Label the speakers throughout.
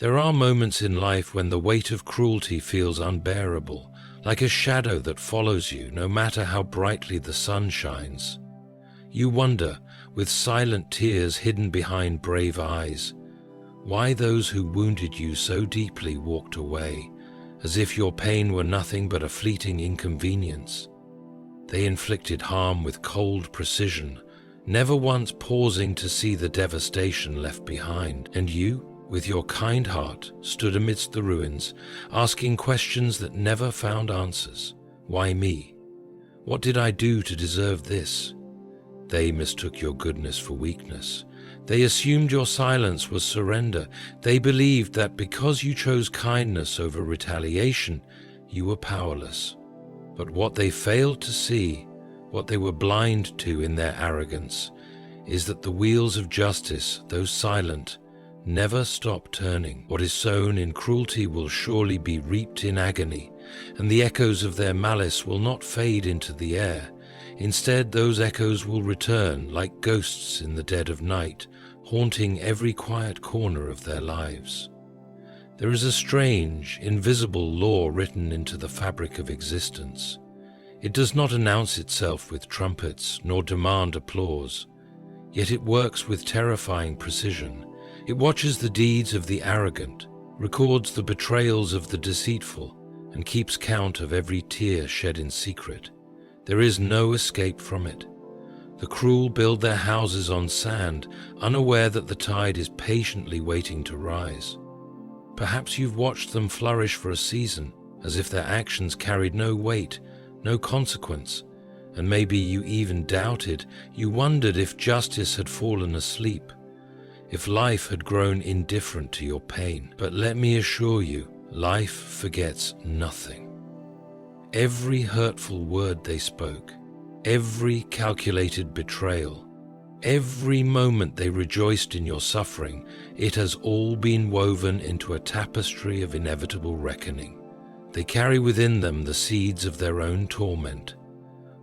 Speaker 1: There are moments in life when the weight of cruelty feels unbearable, like a shadow that follows you no matter how brightly the sun shines. You wonder, with silent tears hidden behind brave eyes, why those who wounded you so deeply walked away, as if your pain were nothing but a fleeting inconvenience. They inflicted harm with cold precision, never once pausing to see the devastation left behind, and you, with your kind heart, stood amidst the ruins, asking questions that never found answers. Why me? What did I do to deserve this? They mistook your goodness for weakness. They assumed your silence was surrender. They believed that because you chose kindness over retaliation, you were powerless. But what they failed to see, what they were blind to in their arrogance, is that the wheels of justice, though silent, never stop turning. What is sown in cruelty will surely be reaped in agony, and the echoes of their malice will not fade into the air. Instead, those echoes will return like ghosts in the dead of night, haunting every quiet corner of their lives. There is a strange, invisible law written into the fabric of existence. It does not announce itself with trumpets nor demand applause, yet it works with terrifying precision. It watches the deeds of the arrogant, records the betrayals of the deceitful, and keeps count of every tear shed in secret. There is no escape from it. The cruel build their houses on sand, unaware that the tide is patiently waiting to rise. Perhaps you've watched them flourish for a season, as if their actions carried no weight, no consequence, and maybe you even doubted, you wondered if justice had fallen asleep, if life had grown indifferent to your pain. But let me assure you, life forgets nothing. Every hurtful word they spoke, every calculated betrayal, every moment they rejoiced in your suffering, it has all been woven into a tapestry of inevitable reckoning. They carry within them the seeds of their own torment.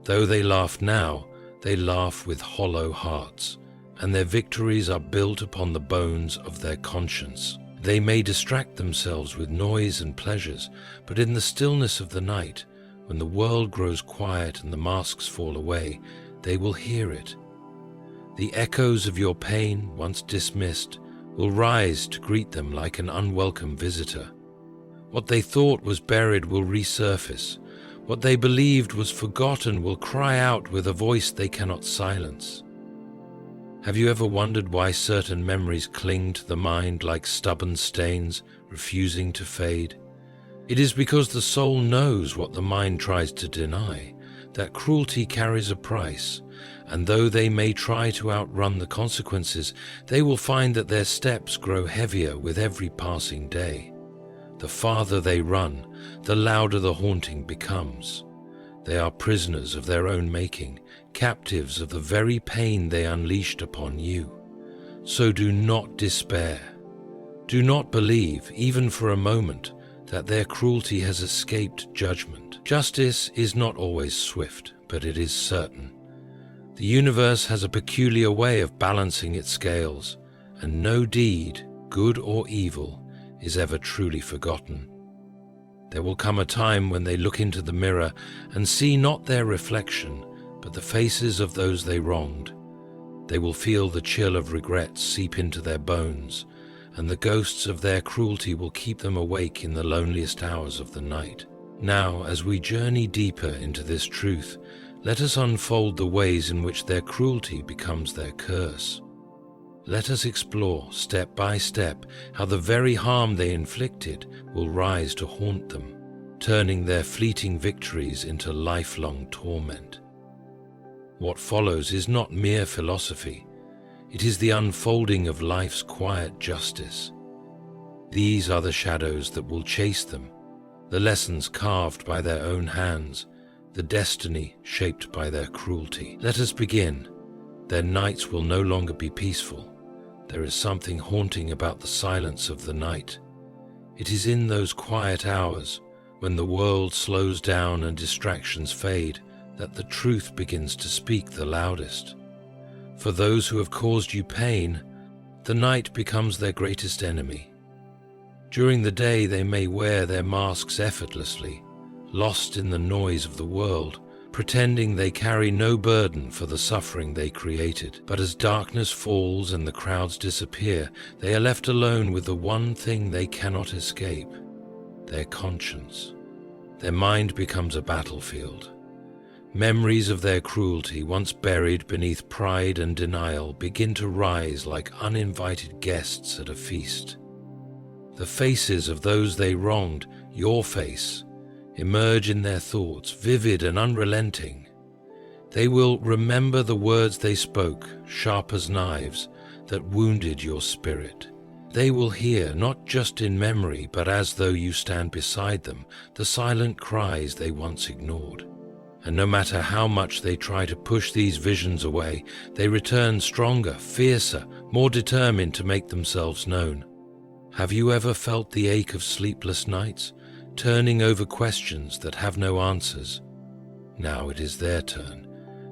Speaker 1: Though they laugh now, they laugh with hollow hearts, and their victories are built upon the bones of their conscience. They may distract themselves with noise and pleasures, but in the stillness of the night, when the world grows quiet and the masks fall away, they will hear it. The echoes of your pain, once dismissed, will rise to greet them like an unwelcome visitor. What they thought was buried will resurface. What they believed was forgotten will cry out with a voice they cannot silence. Have you ever wondered why certain memories cling to the mind like stubborn stains, refusing to fade? It is because the soul knows what the mind tries to deny, that cruelty carries a price, and though they may try to outrun the consequences, they will find that their steps grow heavier with every passing day. The farther they run, the louder the haunting becomes. They are prisoners of their own making, captives of the very pain they unleashed upon you. So do not despair. Do not believe, even for a moment, that their cruelty has escaped judgment. Justice is not always swift, but it is certain. The universe has a peculiar way of balancing its scales, and no deed, good or evil, is ever truly forgotten. There will come a time when they look into the mirror and see not their reflection, but the faces of those they wronged. They will feel the chill of regret seep into their bones, and the ghosts of their cruelty will keep them awake in the loneliest hours of the night. Now, as we journey deeper into this truth, let us unfold the ways in which their cruelty becomes their curse. Let us explore, step by step, how the very harm they inflicted will rise to haunt them, turning their fleeting victories into lifelong torment. What follows is not mere philosophy. It is the unfolding of life's quiet justice. These are the shadows that will chase them, the lessons carved by their own hands, the destiny shaped by their cruelty. Let us begin. Their nights will no longer be peaceful. There is something haunting about the silence of the night. It is in those quiet hours, when the world slows down and distractions fade, that the truth begins to speak the loudest. For those who have caused you pain, the night becomes their greatest enemy. During the day they may wear their masks effortlessly, lost in the noise of the world, pretending they carry no burden for the suffering they created. But as darkness falls and the crowds disappear, they are left alone with the one thing they cannot escape: their conscience. Their mind becomes a battlefield. Memories of their cruelty, once buried beneath pride and denial, begin to rise like uninvited guests at a feast. The faces of those they wronged, your face, emerge in their thoughts, vivid and unrelenting. They will remember the words they spoke, sharp as knives, that wounded your spirit. They will hear, not just in memory, but as though you stand beside them, the silent cries they once ignored. And no matter how much they try to push these visions away, they return stronger, fiercer, more determined to make themselves known. Have you ever felt the ache of sleepless nights, turning over questions that have no answers? Now it is their turn.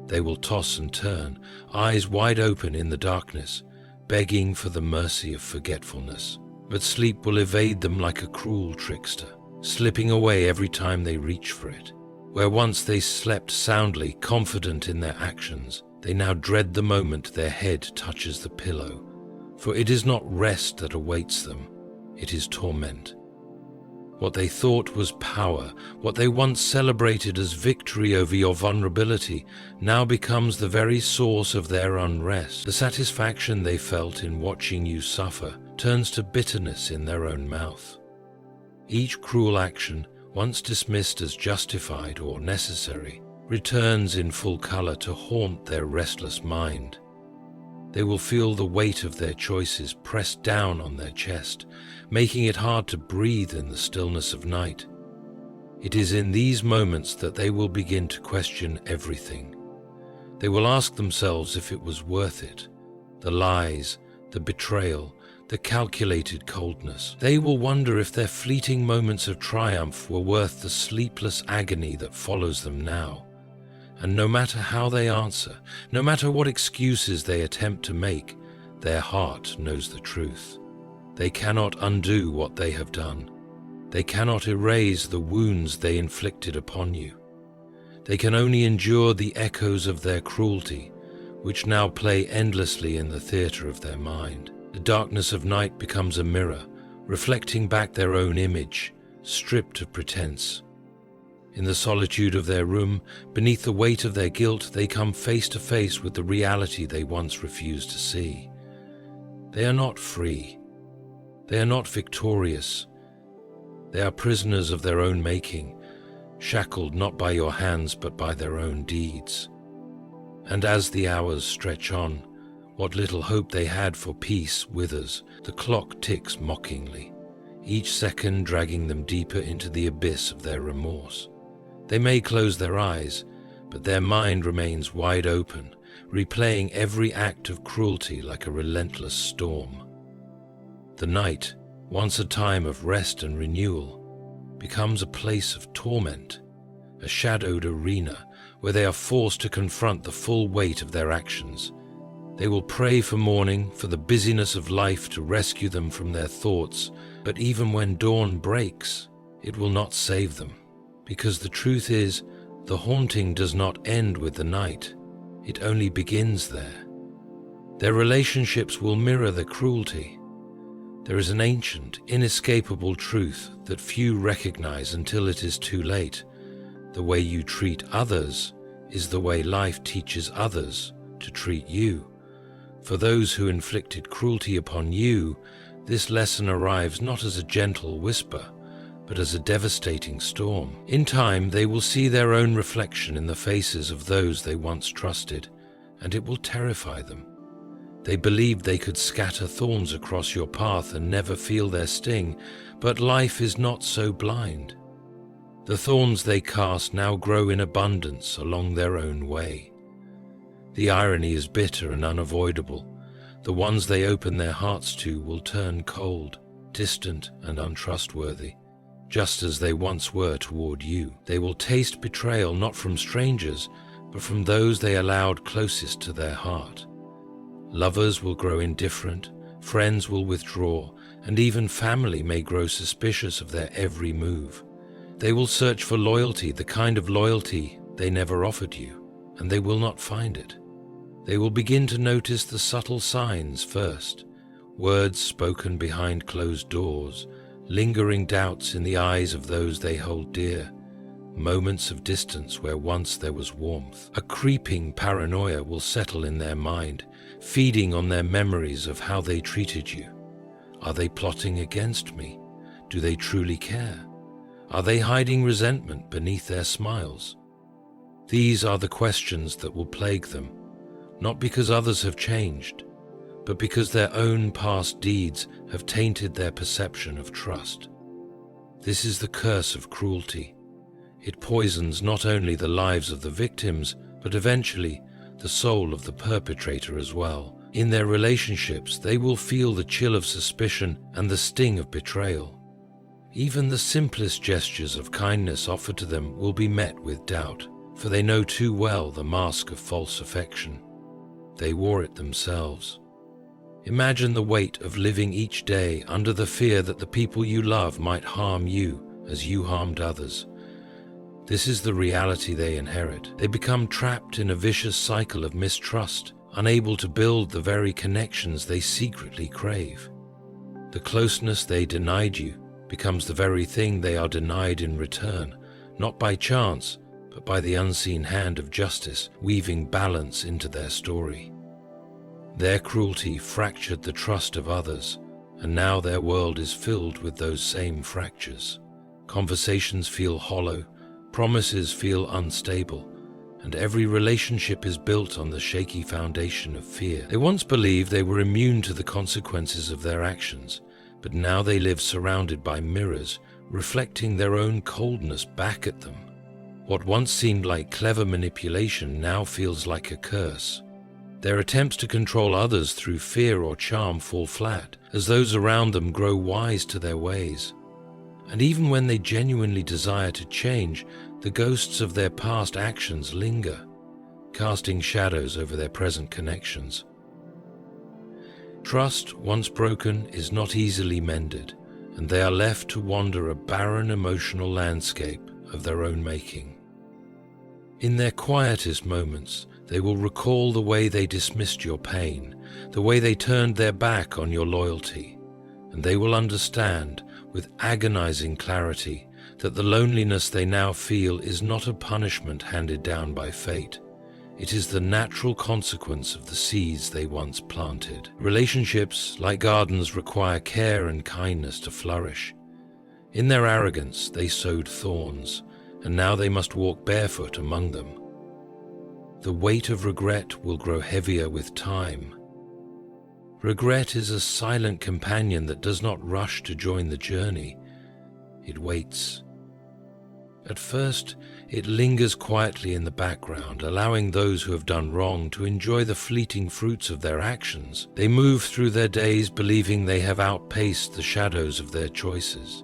Speaker 1: They will toss and turn, eyes wide open in the darkness, begging for the mercy of forgetfulness. But sleep will evade them like a cruel trickster, slipping away every time they reach for it. Where once they slept soundly, confident in their actions, they now dread the moment their head touches the pillow. For it is not rest that awaits them, it is torment. What they thought was power, what they once celebrated as victory over your vulnerability, now becomes the very source of their unrest. The satisfaction they felt in watching you suffer turns to bitterness in their own mouth. Each cruel action, once dismissed as justified or necessary, returns in full color to haunt their restless mind. They will feel the weight of their choices pressed down on their chest, making it hard to breathe in the stillness of night. It is in these moments that they will begin to question everything. They will ask themselves if it was worth it, the lies, the betrayal, the calculated coldness. They will wonder if their fleeting moments of triumph were worth the sleepless agony that follows them now. And no matter how they answer, no matter what excuses they attempt to make, their heart knows the truth. They cannot undo what they have done. They cannot erase the wounds they inflicted upon you. They can only endure the echoes of their cruelty, which now play endlessly in the theater of their mind. The darkness of night becomes a mirror, reflecting back their own image, stripped of pretense. In the solitude of their room, beneath the weight of their guilt, they come face to face with the reality they once refused to see. They are not free. They are not victorious. They are prisoners of their own making, shackled not by your hands but by their own deeds. And as the hours stretch on, what little hope they had for peace withers. The clock ticks mockingly, each second dragging them deeper into the abyss of their remorse. They may close their eyes, but their mind remains wide open, replaying every act of cruelty like a relentless storm. The night, once a time of rest and renewal, becomes a place of torment, a shadowed arena where they are forced to confront the full weight of their actions. They will pray for morning, for the busyness of life to rescue them from their thoughts, but even when dawn breaks, it will not save them. Because the truth is, the haunting does not end with the night, it only begins there. Their relationships will mirror the cruelty. There is an ancient, inescapable truth that few recognize until it is too late. The way you treat others is the way life teaches others to treat you. For those who inflicted cruelty upon you, this lesson arrives not as a gentle whisper, but as a devastating storm. In time, they will see their own reflection in the faces of those they once trusted, and it will terrify them. They believed they could scatter thorns across your path and never feel their sting, but life is not so blind. The thorns they cast now grow in abundance along their own way. The irony is bitter and unavoidable. The ones they open their hearts to will turn cold, distant, and untrustworthy, just as they once were toward you. They will taste betrayal not from strangers, but from those they allowed closest to their heart. Lovers will grow indifferent, friends will withdraw, and even family may grow suspicious of their every move. They will search for loyalty, the kind of loyalty they never offered you, and they will not find it. They will begin to notice the subtle signs first, words spoken behind closed doors, lingering doubts in the eyes of those they hold dear, moments of distance where once there was warmth. A creeping paranoia will settle in their mind, feeding on their memories of how they treated you. Are they plotting against me? Do they truly care? Are they hiding resentment beneath their smiles? These are the questions that will plague them, not because others have changed, but because their own past deeds have tainted their perception of trust. This is the curse of cruelty. It poisons not only the lives of the victims, but eventually the soul of the perpetrator as well. In their relationships, they will feel the chill of suspicion and the sting of betrayal. Even the simplest gestures of kindness offered to them will be met with doubt, for they know too well the mask of false affection. They wore it themselves. Imagine the weight of living each day under the fear that the people you love might harm you as you harmed others. This is the reality they inherit. They become trapped in a vicious cycle of mistrust, unable to build the very connections they secretly crave. The closeness they denied you becomes the very thing they are denied in return, not by chance, but by the unseen hand of justice weaving balance into their story. Their cruelty fractured the trust of others, and now their world is filled with those same fractures. Conversations feel hollow, promises feel unstable, and every relationship is built on the shaky foundation of fear. They once believed they were immune to the consequences of their actions, but now they live surrounded by mirrors, reflecting their own coldness back at them. What once seemed like clever manipulation now feels like a curse. Their attempts to control others through fear or charm fall flat, as those around them grow wise to their ways. And even when they genuinely desire to change, the ghosts of their past actions linger, casting shadows over their present connections. Trust, once broken, is not easily mended, and they are left to wander a barren emotional landscape of their own making. In their quietest moments, they will recall the way they dismissed your pain, the way they turned their back on your loyalty, and they will understand with agonizing clarity that the loneliness they now feel is not a punishment handed down by fate. It is the natural consequence of the seeds they once planted. Relationships, like gardens, require care and kindness to flourish. In their arrogance, they sowed thorns, and now they must walk barefoot among them. The weight of regret will grow heavier with time. Regret is a silent companion that does not rush to join the journey. It waits. At first, it lingers quietly in the background, allowing those who have done wrong to enjoy the fleeting fruits of their actions. They move through their days believing they have outpaced the shadows of their choices.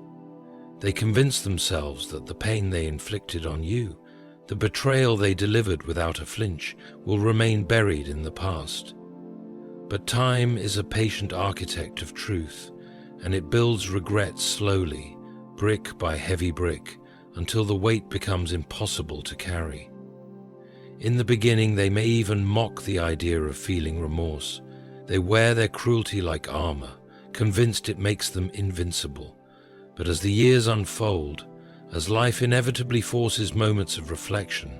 Speaker 1: They convince themselves that the pain they inflicted on you, the betrayal they delivered without a flinch, will remain buried in the past. But time is a patient architect of truth, and it builds regret slowly, brick by heavy brick, until the weight becomes impossible to carry. In the beginning, they may even mock the idea of feeling remorse. They wear their cruelty like armor, convinced it makes them invincible. But as the years unfold, as life inevitably forces moments of reflection,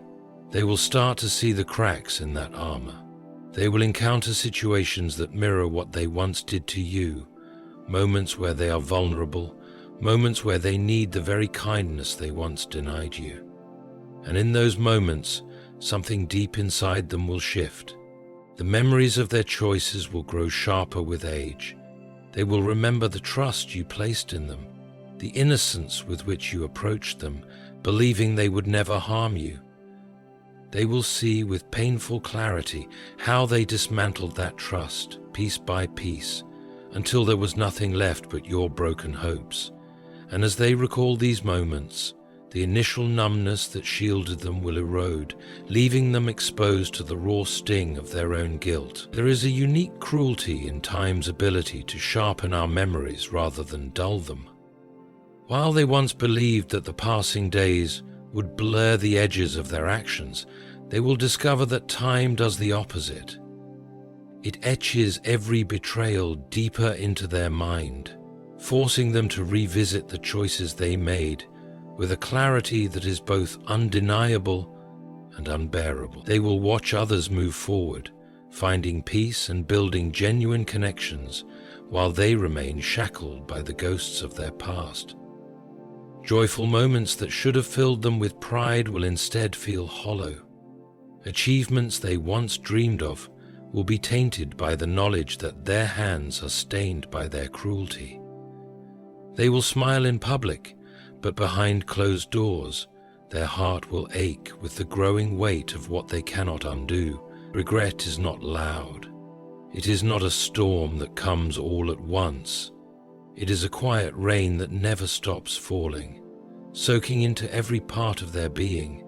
Speaker 1: they will start to see the cracks in that armor. They will encounter situations that mirror what they once did to you, moments where they are vulnerable, moments where they need the very kindness they once denied you. And in those moments, something deep inside them will shift. The memories of their choices will grow sharper with age. They will remember the trust you placed in them, the innocence with which you approached them, believing they would never harm you. They will see with painful clarity how they dismantled that trust, piece by piece, until there was nothing left but your broken hopes. And as they recall these moments, The initial numbness that shielded them will erode, leaving them exposed to the raw sting of their own guilt. There is a unique cruelty in time's ability to sharpen our memories rather than dull them. While they once believed that the passing days would blur the edges of their actions, they will discover that time does the opposite. It etches every betrayal deeper into their mind, forcing them to revisit the choices they made with a clarity that is both undeniable and unbearable. They will watch others move forward, finding peace and building genuine connections while they remain shackled by the ghosts of their past. Joyful moments that should have filled them with pride will instead feel hollow. Achievements they once dreamed of will be tainted by the knowledge that their hands are stained by their cruelty. They will smile in public, but behind closed doors, their heart will ache with the growing weight of what they cannot undo. Regret is not loud. It is not a storm that comes all at once. It is a quiet rain that never stops falling, soaking into every part of their being.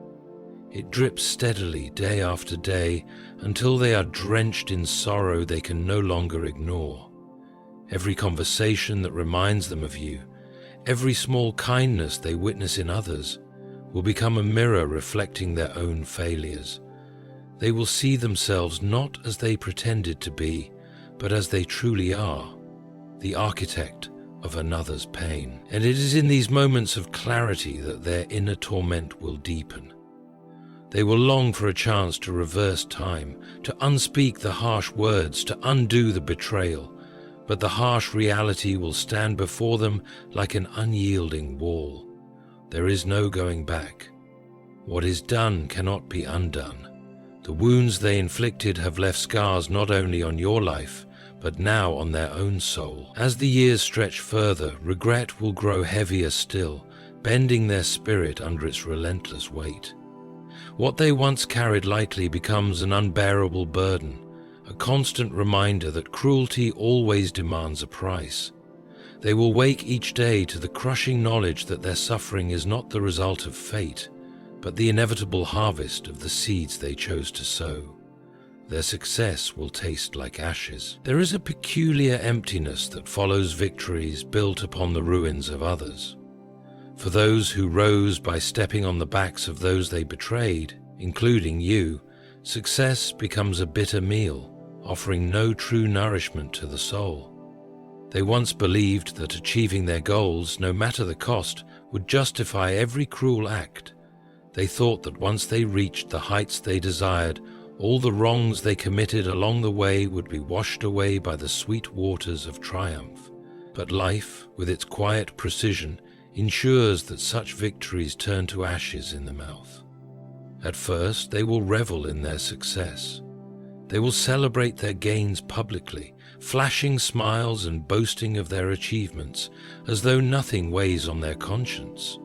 Speaker 1: It drips steadily day after day until they are drenched in sorrow they can no longer ignore. Every conversation that reminds them of you, every small kindness they witness in others, will become a mirror reflecting their own failures. They will see themselves not as they pretended to be, but as they truly are, the architect of another's pain. And it is in these moments of clarity that their inner torment will deepen. They will long for a chance to reverse time, to unspeak the harsh words, to undo the betrayal, but the harsh reality will stand before them like an unyielding wall. There is no going back. What is done cannot be undone. The wounds they inflicted have left scars not only on your life, but now on their own soul. As the years stretch further, regret will grow heavier still, bending their spirit under its relentless weight. What they once carried lightly becomes an unbearable burden, a constant reminder that cruelty always demands a price. They will wake each day to the crushing knowledge that their suffering is not the result of fate, but the inevitable harvest of the seeds they chose to sow. Their success will taste like ashes. There is a peculiar emptiness that follows victories built upon the ruins of others. For those who rose by stepping on the backs of those they betrayed, including you, success becomes a bitter meal, offering no true nourishment to the soul. They once believed that achieving their goals, no matter the cost, would justify every cruel act. They thought that once they reached the heights they desired, all the wrongs they committed along the way would be washed away by the sweet waters of triumph. But life, with its quiet precision, ensures that such victories turn to ashes in the mouth. At first, they will revel in their success. They will celebrate their gains publicly, flashing smiles and boasting of their achievements, as though nothing weighs on their conscience.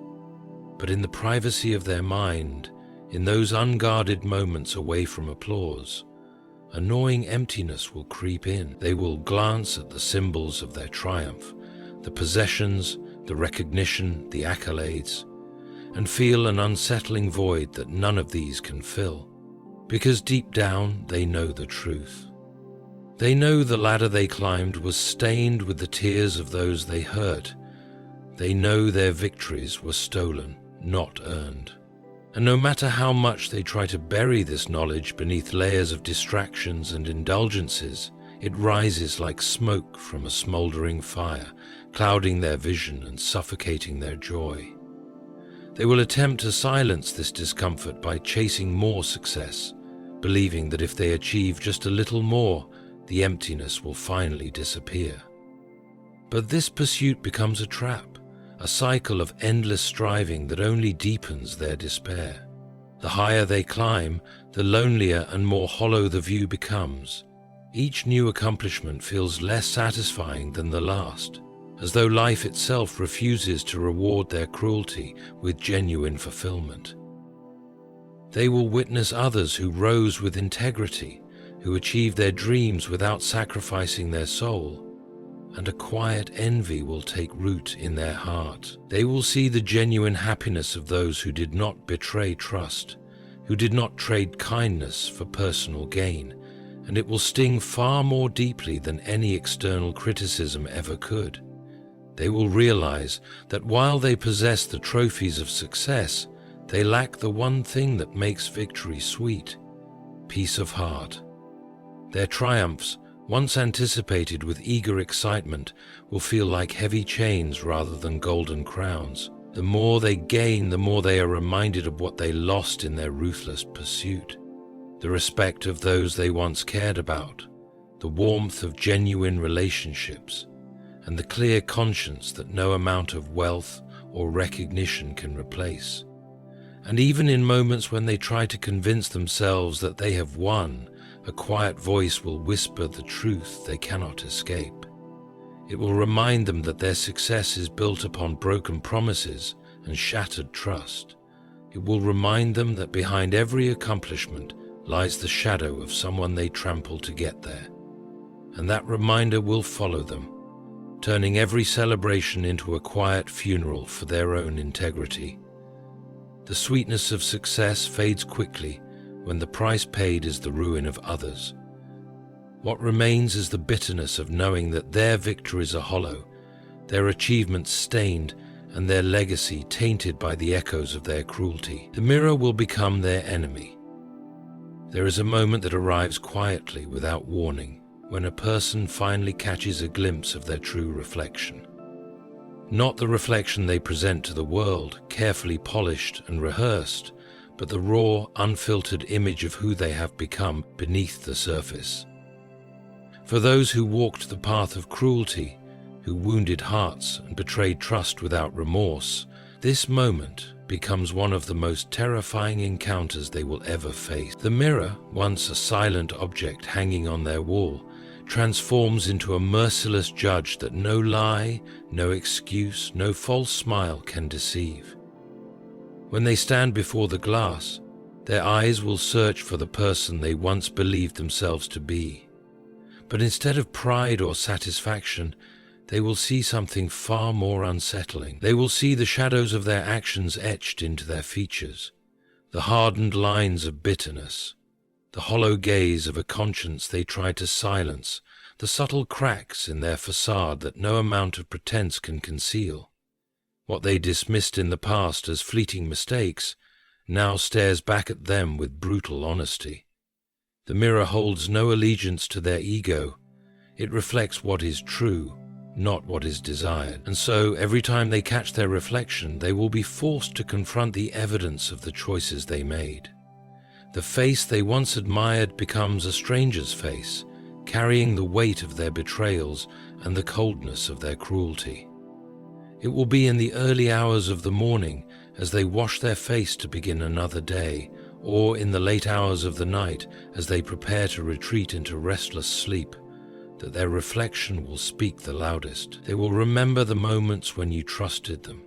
Speaker 1: But in the privacy of their mind, in those unguarded moments away from applause, a gnawing emptiness will creep in. They will glance at the symbols of their triumph, the possessions, the recognition, the accolades, and feel an unsettling void that none of these can fill. Because deep down they know the truth. They know the ladder they climbed was stained with the tears of those they hurt. They know their victories were stolen, not earned. And no matter how much they try to bury this knowledge beneath layers of distractions and indulgences, it rises like smoke from a smoldering fire, clouding their vision and suffocating their joy. They will attempt to silence this discomfort by chasing more success, believing that if they achieve just a little more, the emptiness will finally disappear. But this pursuit becomes a trap, a cycle of endless striving that only deepens their despair. The higher they climb, the lonelier and more hollow the view becomes. Each new accomplishment feels less satisfying than the last, as though life itself refuses to reward their cruelty with genuine fulfillment. They will witness others who rose with integrity, who achieved their dreams without sacrificing their soul, and a quiet envy will take root in their heart. They will see the genuine happiness of those who did not betray trust, who did not trade kindness for personal gain, and it will sting far more deeply than any external criticism ever could. They will realize that while they possess the trophies of success, they lack the one thing that makes victory sweet: peace of heart. Their triumphs, once anticipated with eager excitement, will feel like heavy chains rather than golden crowns. The more they gain, the more they are reminded of what they lost in their ruthless pursuit. The respect of those they once cared about, the warmth of genuine relationships, and the clear conscience that no amount of wealth or recognition can replace. And even in moments when they try to convince themselves that they have won, a quiet voice will whisper the truth they cannot escape. It will remind them that their success is built upon broken promises and shattered trust. It will remind them that behind every accomplishment lies the shadow of someone they trampled to get there. And that reminder will follow them, turning every celebration into a quiet funeral for their own integrity. The sweetness of success fades quickly when the price paid is the ruin of others. What remains is the bitterness of knowing that their victories are hollow, their achievements stained, and their legacy tainted by the echoes of their cruelty. The mirror will become their enemy. There is a moment that arrives quietly without warning, when a person finally catches a glimpse of their true reflection. Not the reflection they present to the world, carefully polished and rehearsed, but the raw, unfiltered image of who they have become beneath the surface. For those who walked the path of cruelty, who wounded hearts and betrayed trust without remorse, this moment becomes one of the most terrifying encounters they will ever face. The mirror, once a silent object hanging on their wall, transforms into a merciless judge that no lie, no excuse, no false smile can deceive. When they stand before the glass, their eyes will search for the person they once believed themselves to be. But instead of pride or satisfaction, they will see something far more unsettling. They will see the shadows of their actions etched into their features, the hardened lines of bitterness, the hollow gaze of a conscience they tried to silence, the subtle cracks in their facade that no amount of pretense can conceal. What they dismissed in the past as fleeting mistakes now stares back at them with brutal honesty. The mirror holds no allegiance to their ego. It reflects what is true, not what is desired. And so, every time they catch their reflection, they will be forced to confront the evidence of the choices they made. The face they once admired becomes a stranger's face, carrying the weight of their betrayals and the coldness of their cruelty. It will be in the early hours of the morning, as they wash their face to begin another day, or in the late hours of the night, as they prepare to retreat into restless sleep, that their reflection will speak the loudest. They will remember the moments when you trusted them,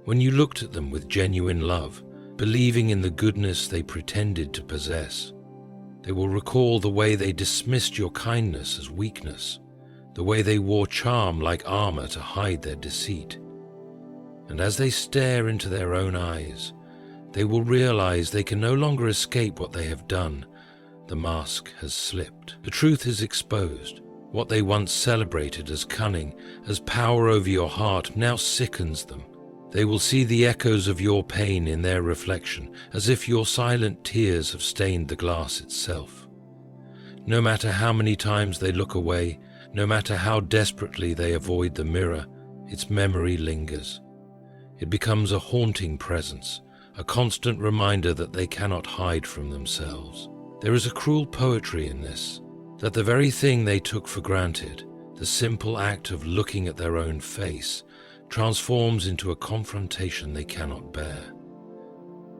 Speaker 1: when you looked at them with genuine love, believing in the goodness they pretended to possess. They will recall the way they dismissed your kindness as weakness, the way they wore charm like armor to hide their deceit. And as they stare into their own eyes, they will realize they can no longer escape what they have done. The mask has slipped. The truth is exposed. What they once celebrated as cunning, as power over your heart, now sickens them. They will see the echoes of your pain in their reflection, as if your silent tears have stained the glass itself. No matter how many times they look away, no matter how desperately they avoid the mirror, its memory lingers. It becomes a haunting presence, a constant reminder that they cannot hide from themselves. There is a cruel poetry in this, that the very thing they took for granted, the simple act of looking at their own face, transforms into a confrontation they cannot bear.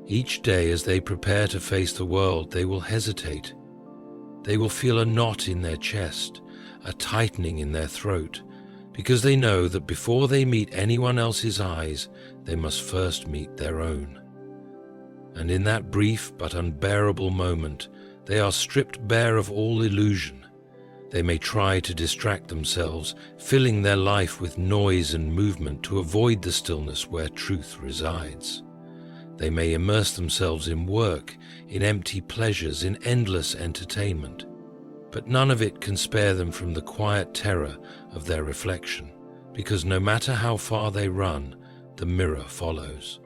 Speaker 1: Each day as they prepare to face the world, they will hesitate. They will feel a knot in their chest, a tightening in their throat, because they know that before they meet anyone else's eyes, they must first meet their own. And in that brief but unbearable moment, they are stripped bare of all illusion. They may try to distract themselves, filling their life with noise and movement to avoid the stillness where truth resides. They may immerse themselves in work, in empty pleasures, in endless entertainment, but none of it can spare them from the quiet terror of their reflection, because no matter how far they run, the mirror follows.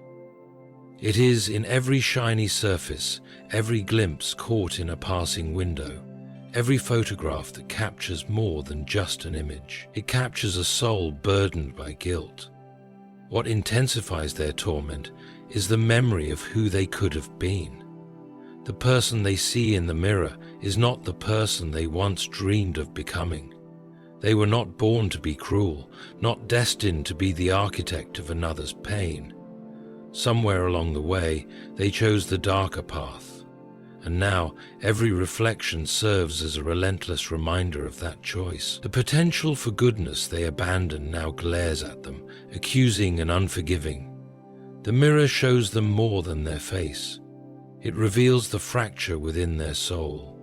Speaker 1: It is in every shiny surface, every glimpse caught in a passing window, every photograph that captures more than just an image. It captures a soul burdened by guilt. What intensifies their torment is the memory of who they could have been. The person they see in the mirror is not the person they once dreamed of becoming. They were not born to be cruel, not destined to be the architect of another's pain. Somewhere along the way, they chose the darker path, and now every reflection serves as a relentless reminder of that choice. The potential for goodness they abandoned now glares at them, accusing and unforgiving. The mirror shows them more than their face. It reveals the fracture within their soul.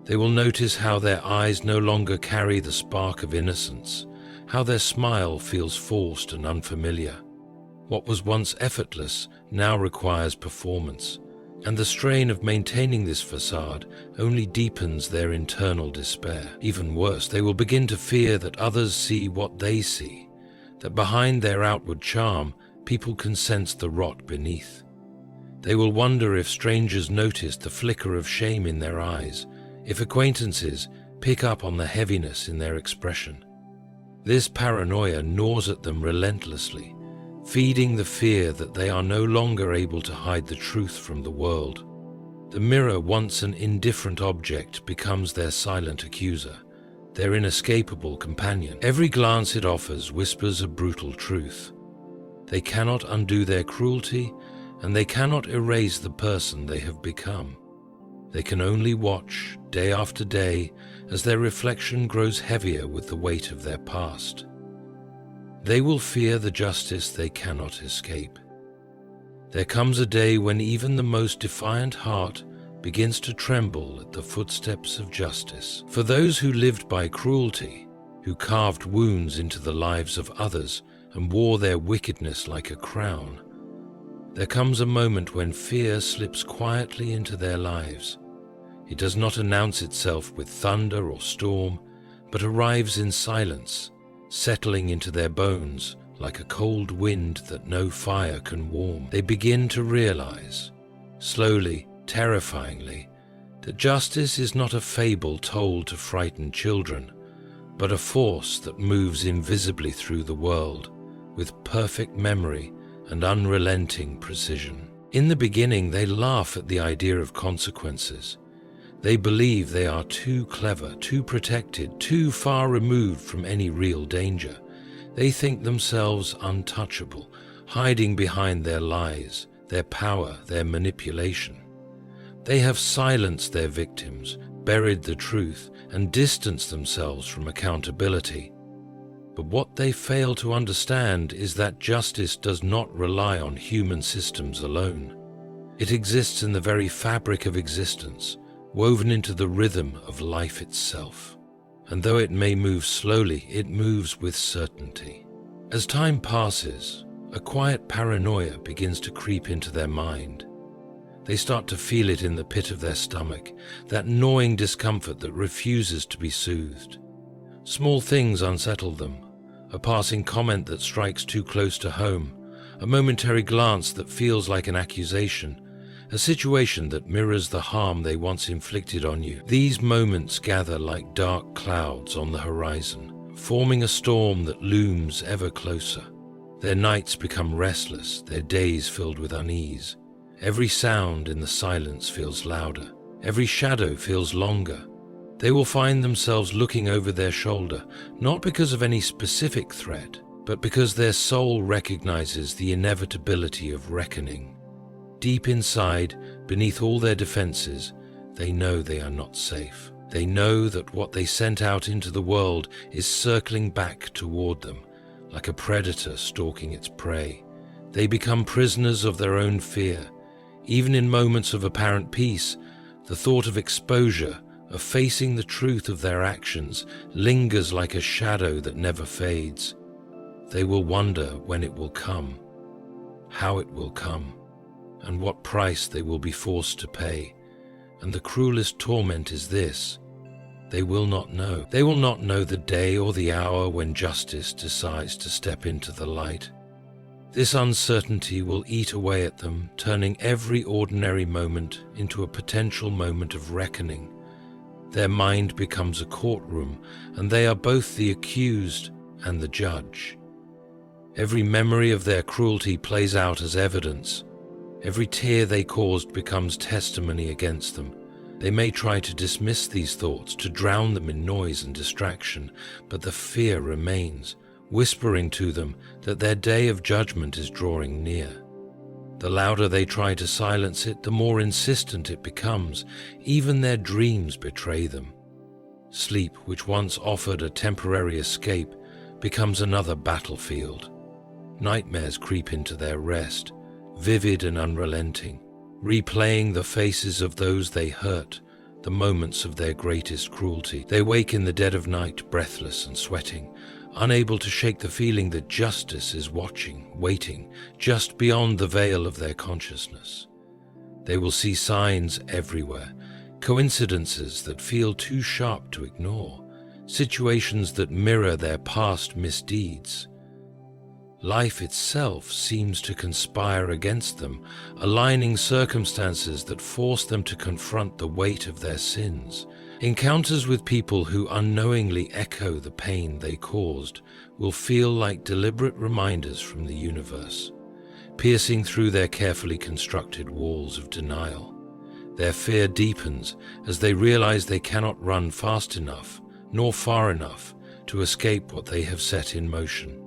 Speaker 1: They will notice how their eyes no longer carry the spark of innocence, how their smile feels forced and unfamiliar. What was once effortless now requires performance, and the strain of maintaining this facade only deepens their internal despair. Even worse, they will begin to fear that others see what they see, that behind their outward charm, people can sense the rot beneath. They will wonder if strangers notice the flicker of shame in their eyes, if acquaintances pick up on the heaviness in their expression. This paranoia gnaws at them relentlessly, feeding the fear that they are no longer able to hide the truth from the world. The mirror, once an indifferent object, becomes their silent accuser, their inescapable companion. Every glance it offers whispers a brutal truth. They cannot undo their cruelty, and they cannot erase the person they have become. They can only watch, day after day, as their reflection grows heavier with the weight of their past. They will fear the justice they cannot escape. There comes a day when even the most defiant heart begins to tremble at the footsteps of justice. For those who lived by cruelty, who carved wounds into the lives of others and wore their wickedness like a crown, there comes a moment when fear slips quietly into their lives. It does not announce itself with thunder or storm, but arrives in silence, settling into their bones like a cold wind that no fire can warm. They begin to realize, slowly, terrifyingly, that justice is not a fable told to frighten children, but a force that moves invisibly through the world, with perfect memory and unrelenting precision. In the beginning, they laugh at the idea of consequences. They believe they are too clever, too protected, too far removed from any real danger. They think themselves untouchable, hiding behind their lies, their power, their manipulation. They have silenced their victims, buried the truth, and distanced themselves from accountability. But what they fail to understand is that justice does not rely on human systems alone. It exists in the very fabric of existence, woven into the rhythm of life itself. And though it may move slowly, it moves with certainty. As time passes, a quiet paranoia begins to creep into their mind. They start to feel it in the pit of their stomach, that gnawing discomfort that refuses to be soothed. Small things unsettle them, a passing comment that strikes too close to home, a momentary glance that feels like an accusation, a situation that mirrors the harm they once inflicted on you. These moments gather like dark clouds on the horizon, forming a storm that looms ever closer. Their nights become restless, their days filled with unease. Every sound in the silence feels louder, every shadow feels longer. They will find themselves looking over their shoulder, not because of any specific threat, but because their soul recognizes the inevitability of reckoning. Deep inside, beneath all their defenses, they know they are not safe. They know that what they sent out into the world is circling back toward them, like a predator stalking its prey. They become prisoners of their own fear. Even in moments of apparent peace, the thought of exposure, of facing the truth of their actions lingers like a shadow that never fades. They will wonder when it will come, how it will come, and what price they will be forced to pay. And the cruelest torment is this: they will not know. They will not know the day or the hour when justice decides to step into the light. This uncertainty will eat away at them, turning every ordinary moment into a potential moment of reckoning. Their mind becomes a courtroom, and they are both the accused and the judge. Every memory of their cruelty plays out as evidence. Every tear they caused becomes testimony against them. They may try to dismiss these thoughts, to drown them in noise and distraction, but the fear remains, whispering to them that their day of judgment is drawing near. The louder they try to silence it, the more insistent it becomes. Even their dreams betray them. Sleep, which once offered a temporary escape, becomes another battlefield. Nightmares creep into their rest, vivid and unrelenting, replaying the faces of those they hurt, the moments of their greatest cruelty. They wake in the dead of night, breathless and sweating, unable to shake the feeling that justice is watching, waiting, just beyond the veil of their consciousness. They will see signs everywhere, coincidences that feel too sharp to ignore, situations that mirror their past misdeeds. Life itself seems to conspire against them, aligning circumstances that force them to confront the weight of their sins. Encounters with people who unknowingly echo the pain they caused will feel like deliberate reminders from the universe, piercing through their carefully constructed walls of denial. Their fear deepens as they realize they cannot run fast enough, nor far enough, to escape what they have set in motion.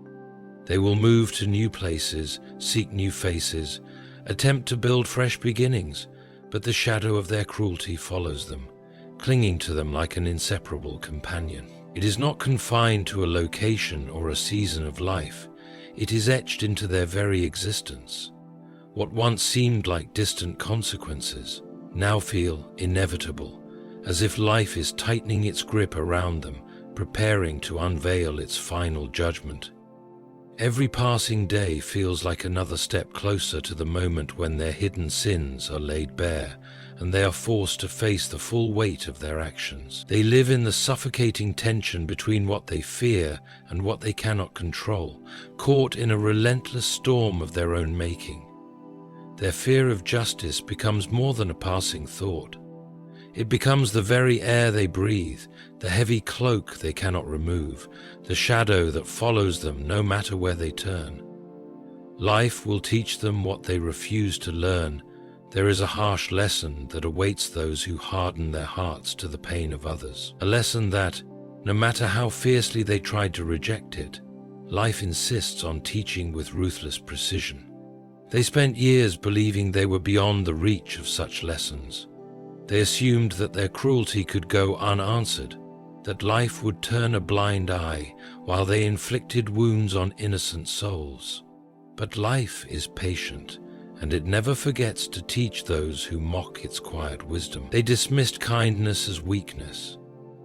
Speaker 1: They will move to new places, seek new faces, attempt to build fresh beginnings, but the shadow of their cruelty follows them, clinging to them like an inseparable companion. It is not confined to a location or a season of life. It is etched into their very existence. What once seemed like distant consequences now feel inevitable, as if life is tightening its grip around them, preparing to unveil its final judgment. Every passing day feels like another step closer to the moment when their hidden sins are laid bare, and they are forced to face the full weight of their actions. They live in the suffocating tension between what they fear and what they cannot control, caught in a relentless storm of their own making. Their fear of justice becomes more than a passing thought. It becomes the very air they breathe, the heavy cloak they cannot remove, the shadow that follows them no matter where they turn. Life will teach them what they refuse to learn. There is a harsh lesson that awaits those who harden their hearts to the pain of others. A lesson that, no matter how fiercely they tried to reject it, life insists on teaching with ruthless precision. They spent years believing they were beyond the reach of such lessons. They assumed that their cruelty could go unanswered, that life would turn a blind eye while they inflicted wounds on innocent souls. But life is patient, and it never forgets to teach those who mock its quiet wisdom. They dismissed kindness as weakness.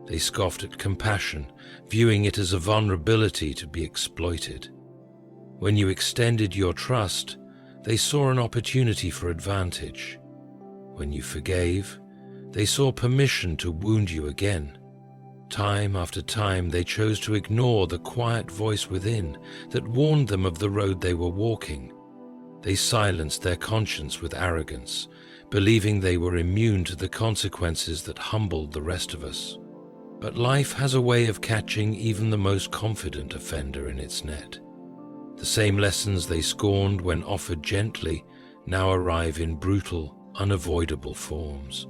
Speaker 1: They scoffed at compassion, viewing it as a vulnerability to be exploited. When you extended your trust, they saw an opportunity for advantage. When you forgave, they saw permission to wound you again. Time after time, they chose to ignore the quiet voice within that warned them of the road they were walking. They silenced their conscience with arrogance, believing they were immune to the consequences that humbled the rest of us. But life has a way of catching even the most confident offender in its net. The same lessons they scorned when offered gently now arrive in brutal, unavoidable forms.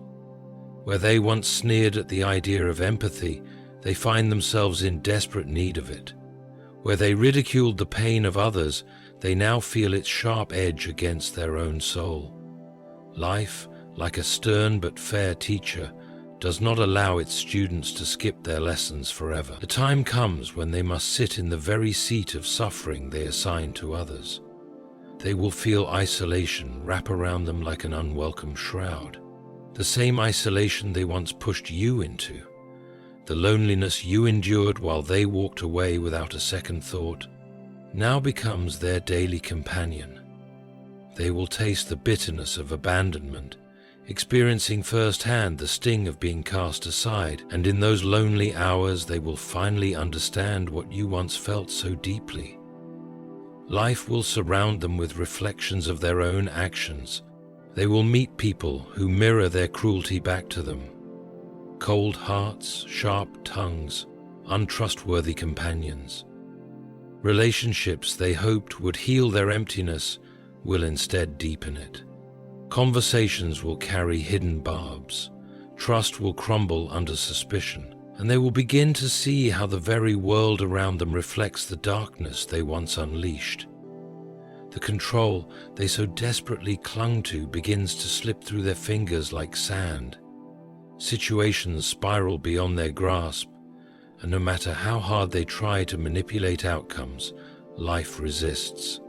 Speaker 1: Where they once sneered at the idea of empathy, they find themselves in desperate need of it. Where they ridiculed the pain of others, they now feel its sharp edge against their own soul. Life, like a stern but fair teacher, does not allow its students to skip their lessons forever. The time comes when they must sit in the very seat of suffering they assign to others. They will feel isolation wrap around them like an unwelcome shroud. The same isolation they once pushed you into, the loneliness you endured while they walked away without a second thought, now becomes their daily companion. They will taste the bitterness of abandonment, experiencing firsthand the sting of being cast aside, and in those lonely hours they will finally understand what you once felt so deeply. Life will surround them with reflections of their own actions. They will meet people who mirror their cruelty back to them. Cold hearts, sharp tongues, untrustworthy companions. Relationships they hoped would heal their emptiness will instead deepen it. Conversations will carry hidden barbs. Trust will crumble under suspicion, and they will begin to see how the very world around them reflects the darkness they once unleashed. The control they so desperately clung to begins to slip through their fingers like sand. Situations spiral beyond their grasp, and no matter how hard they try to manipulate outcomes, life resists.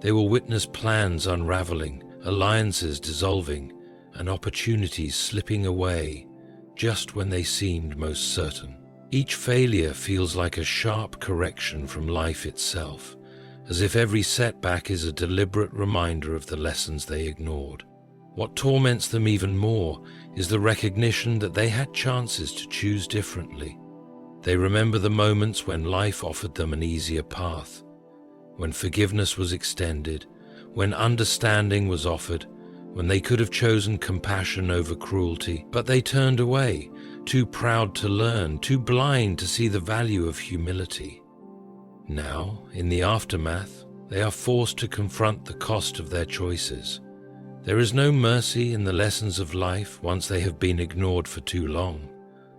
Speaker 1: They will witness plans unraveling, alliances dissolving, and opportunities slipping away just when they seemed most certain. Each failure feels like a sharp correction from life itself, as if every setback is a deliberate reminder of the lessons they ignored. What torments them even more is the recognition that they had chances to choose differently. They remember the moments when life offered them an easier path, when forgiveness was extended, when understanding was offered, when they could have chosen compassion over cruelty, but they turned away, too proud to learn, too blind to see the value of humility. Now, in the aftermath, they are forced to confront the cost of their choices. There is no mercy in the lessons of life once they have been ignored for too long.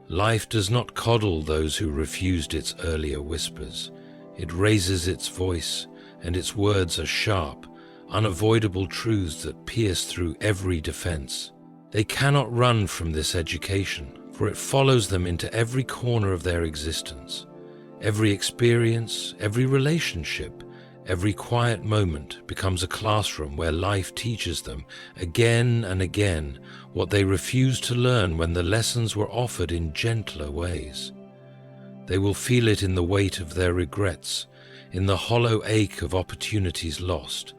Speaker 1: Life does not coddle those who refused its earlier whispers. It raises its voice, and its words are sharp, unavoidable truths that pierce through every defense. They cannot run from this education, for it follows them into every corner of their existence. Every experience, every relationship, every quiet moment becomes a classroom where life teaches them again and again what they refused to learn when the lessons were offered in gentler ways. They will feel it in the weight of their regrets, in the hollow ache of opportunities lost,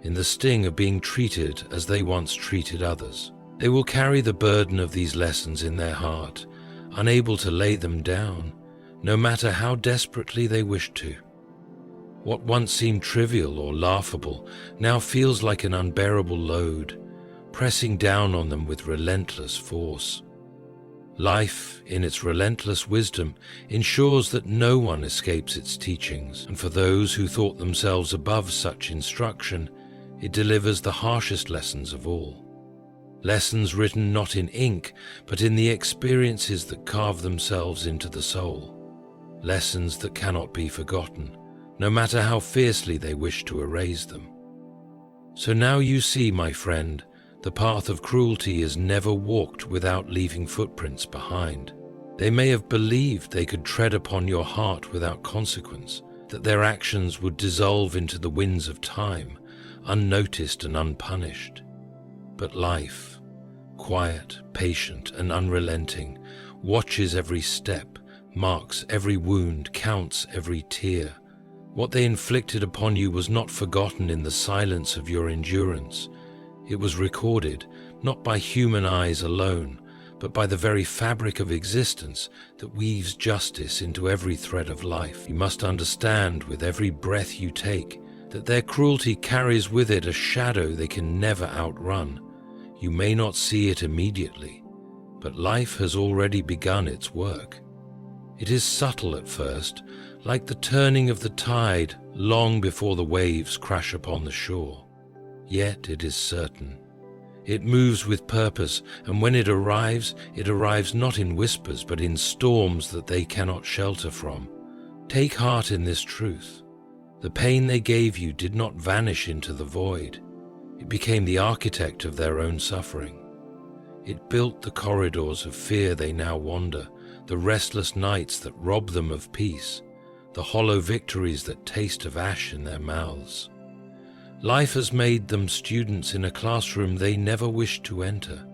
Speaker 1: in the sting of being treated as they once treated others. They will carry the burden of these lessons in their heart, unable to lay them down, no matter how desperately they wish to. What once seemed trivial or laughable now feels like an unbearable load, pressing down on them with relentless force. Life, in its relentless wisdom, ensures that no one escapes its teachings, and for those who thought themselves above such instruction, it delivers the harshest lessons of all. Lessons written not in ink, but in the experiences that carve themselves into the soul. Lessons that cannot be forgotten, no matter how fiercely they wish to erase them. So now you see, my friend, the path of cruelty is never walked without leaving footprints behind. They may have believed they could tread upon your heart without consequence, that their actions would dissolve into the winds of time, unnoticed and unpunished. But life, quiet, patient, and unrelenting, watches every step, marks every wound, counts every tear. What they inflicted upon you was not forgotten in the silence of your endurance. It was recorded, not by human eyes alone, but by the very fabric of existence that weaves justice into every thread of life. You must understand with every breath you take that their cruelty carries with it a shadow they can never outrun. You may not see it immediately, but life has already begun its work. It is subtle at first, like the turning of the tide long before the waves crash upon the shore. Yet it is certain. It moves with purpose, and when it arrives not in whispers, but in storms that they cannot shelter from. Take heart in this truth. The pain they gave you did not vanish into the void. It became the architect of their own suffering. It built the corridors of fear they now wander, the restless nights that rob them of peace, the hollow victories that taste of ash in their mouths. Life has made them students in a classroom they never wished to enter.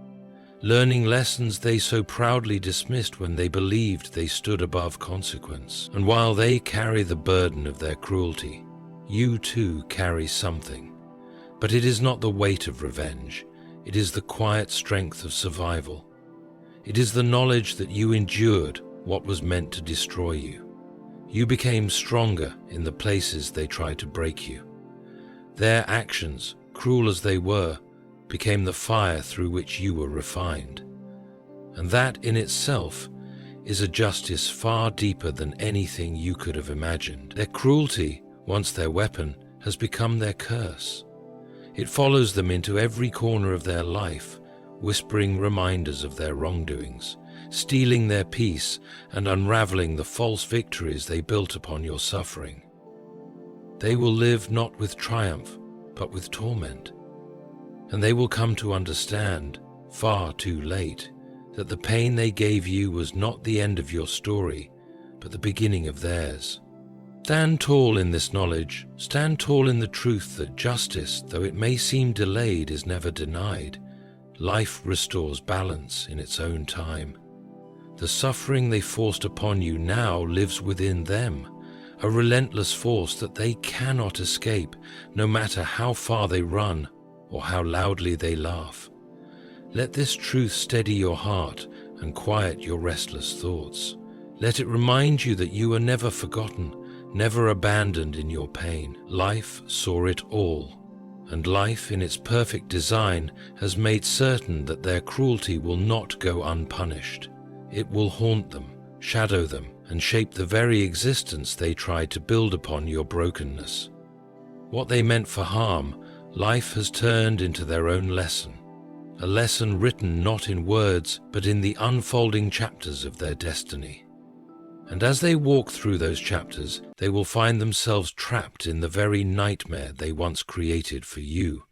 Speaker 1: learning lessons they so proudly dismissed when they believed they stood above consequence. And while they carry the burden of their cruelty, you too carry something. But it is not the weight of revenge, it is the quiet strength of survival. It is the knowledge that you endured what was meant to destroy you. You became stronger in the places they tried to break you. Their actions, cruel as they were, became the fire through which you were refined. And that in itself is a justice far deeper than anything you could have imagined. Their cruelty, once their weapon, has become their curse. It follows them into every corner of their life, whispering reminders of their wrongdoings, stealing their peace and unraveling the false victories they built upon your suffering. They will live not with triumph, but with torment. And they will come to understand, far too late, that the pain they gave you was not the end of your story, but the beginning of theirs. Stand tall in this knowledge, stand tall in the truth that justice, though it may seem delayed, is never denied. Life restores balance in its own time. The suffering they forced upon you now lives within them, a relentless force that they cannot escape, no matter how far they run or how loudly they laugh. Let this truth steady your heart and quiet your restless thoughts. Let it remind you that you are never forgotten, never abandoned in your pain. Life saw it all, and life in its perfect design has made certain that their cruelty will not go unpunished. It will haunt them, shadow them, and shape the very existence they tried to build upon your brokenness. What they meant for harm, life has turned into their own lesson, a lesson written not in words, but in the unfolding chapters of their destiny. And as they walk through those chapters, they will find themselves trapped in the very nightmare they once created for you.